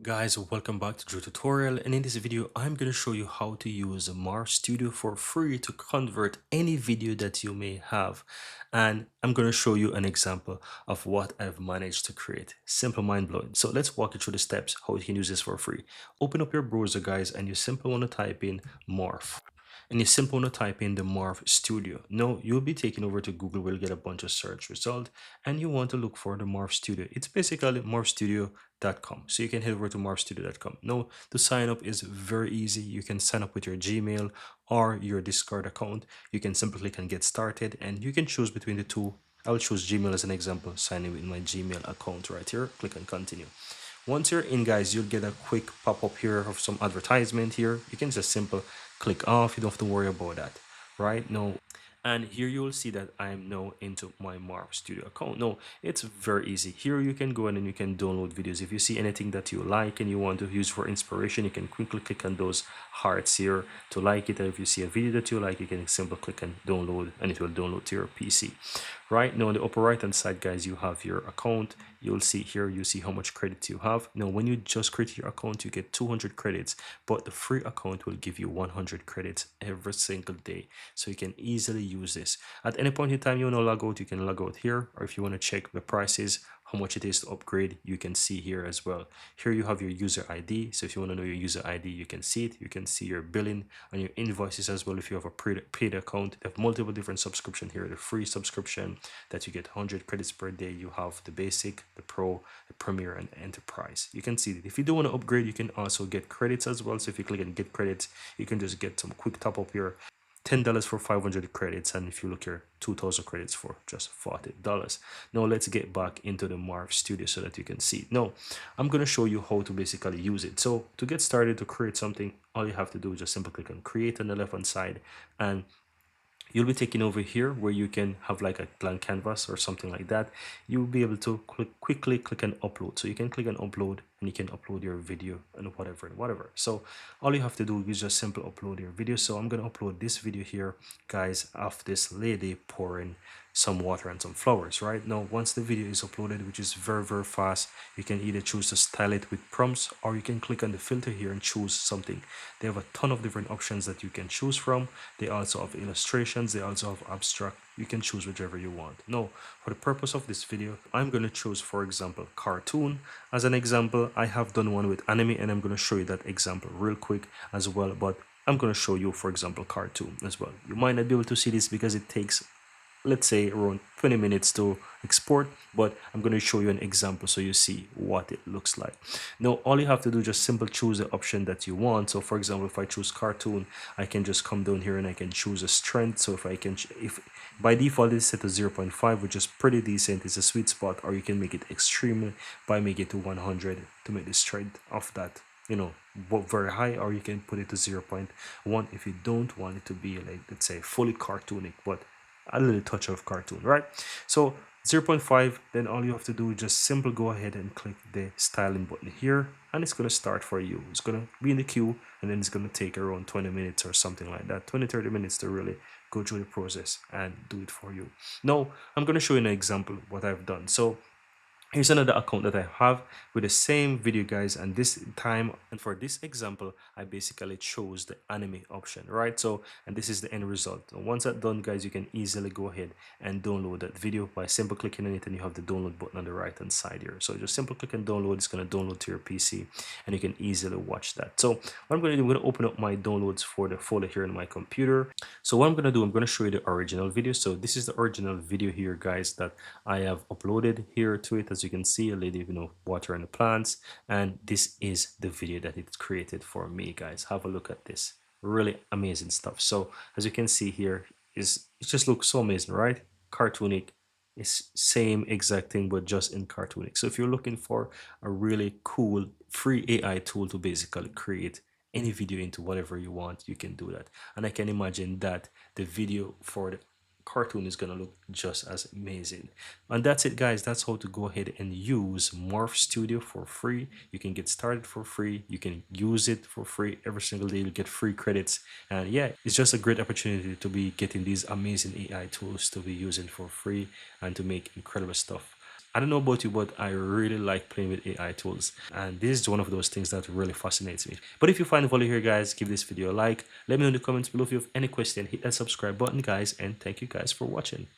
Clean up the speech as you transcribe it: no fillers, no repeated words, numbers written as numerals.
Guys, welcome back to Drew Tutorial, and in this video I'm going to show you how to use Morph Studio for free to convert any video that you may have. And I'm going to show you an example of what I've managed to create. Simple, mind-blowing. So let's walk you through the steps how you can use this for free. Open up your browser, guys, and you simply want to type in Morph. And you simply want to type in the Morph Studio. Now you'll be taken over to Google where you'll get a bunch of search results, and you want to look for the Morph Studio. It's basically morphstudio.com. So you can head over to morphstudio.com. Now to sign up is very easy. You can sign up with your Gmail or your Discord account. You can simply click and get started, and you can choose between the two. I'll choose Gmail as an example, sign in with my Gmail account right here, click on continue. Once you're in, guys, you'll get a quick pop-up here of some advertisement here. You can just simple click off. You don't have to worry about that right now. And here you will see that I am now into my Morph Studio account. No, it's very easy. Here you can go in and you can download videos. If you see anything that you like and you want to use for inspiration, you can quickly click on those hearts here to like it. And if you see a video that you like, you can simply click and download, and it will download to your PC. Right now on the upper right hand side, guys, you have your account. You'll see here, you see how much credits you have. Now when you just create your account, you get 200 credits, but the free account will give you 100 credits every single day, so you can easily use this. At any point in time you want to log out, you can log out here, or if you want to check the prices, how much it is to upgrade, you can see here as well. Here you have your user ID, so if you want to know your user ID, you can see it. You can see your billing and your invoices as well. If you have a paid account, they have multiple different subscription here. The free subscription that you get 100 credits per day, you have the basic, the pro, the premier, and the enterprise. You can see that if you do want to upgrade, you can also get credits as well. So if you click and get credits, you can just get some quick top up here. $10 for 500 credits, and if you look here, 2,000 credits for just $40. Now let's get back into the Morph Studio so that you can see. Now I'm going to show you how to basically use it. So to get started, to create something, all you have to do is just simply click on create on the left hand side, and you'll be taken over here where you can have like a blank canvas or something like that. You'll be able to quickly click and upload. So you can click on upload and you can upload your video and whatever. So all you have to do is just simply upload your video. So I'm going to upload this video here, guys, of this lady pouring some water and some flowers. Right now, once the video is uploaded, which is very fast, you can either choose to style it with prompts, or you can click on the filter here and choose something. They have a ton of different options that you can choose from. They also have illustrations, they also have abstract. You can choose whichever you want. Now for the purpose of this video, I'm going to choose, for example, cartoon as an example. I have done one with anime, and I'm going to show you that example real quick as well, but I'm going to show you, for example, cartoon as well. You might not be able to see this because it takes, let's say, around 20 minutes to export, but I'm going to show you an example so you see what it looks like. Now all you have to do is just simply choose the option that you want. So for example, if I choose cartoon, I can just come down here and I can choose a strength. So if I can, if by default it's set to 0.5, which is pretty decent, it's a sweet spot, or you can make it extreme by making it to 100 to make the strength of that, you know, very high, or you can put it to 0.1 if you don't want it to be, like, let's say, fully cartoonic, but a little touch of cartoon, right? So 0.5, then all you have to do is just simply go ahead and click the styling button here, and it's going to start for you. It's going to be in the queue, and then it's going to take around 20 minutes or something like that, 20-30 minutes to really go through the process and do it for you. Now I'm going to show you an example of what I've done. So here's another account that I have with the same video, guys, and this time, and for this example, I basically chose the anime option, right? So, and this is the end result. And once that's done, guys, you can easily go ahead and download that video by simply clicking on it, and you have the download button on the right hand side here. So just simply click and download. It's going to download to your PC, and you can easily watch that. So what I'm going to do, I'm going to open up my downloads for the folder here on my computer. So what I'm going to do, I'm going to show you the original video. So this is the original video here, guys, that I have uploaded here to it. As you can see, a lady, you know, watering the plants, and this is the video that it's created for me, guys. Have a look at this, really amazing stuff. So as you can see here, it just looks so amazing, right? Cartoonic. It's same exact thing, but just in cartoonic. So if you're looking for a really cool free AI tool to basically create any video into whatever you want, you can do that. And I can imagine that the video for the cartoon is gonna look just as amazing. And that's it, guys. That's how to go ahead and use Morph Studio for free. You can get started for free, you can use it for free every single day. You'll get free credits, and yeah, it's just a great opportunity to be getting these amazing AI tools to be using for free and to make incredible stuff. I don't know about you, but I really like playing with AI tools. And this is one of those things that really fascinates me. But if you find value here, guys, give this video a like. Let me know in the comments below if you have any question. Hit that subscribe button, guys. And thank you guys for watching.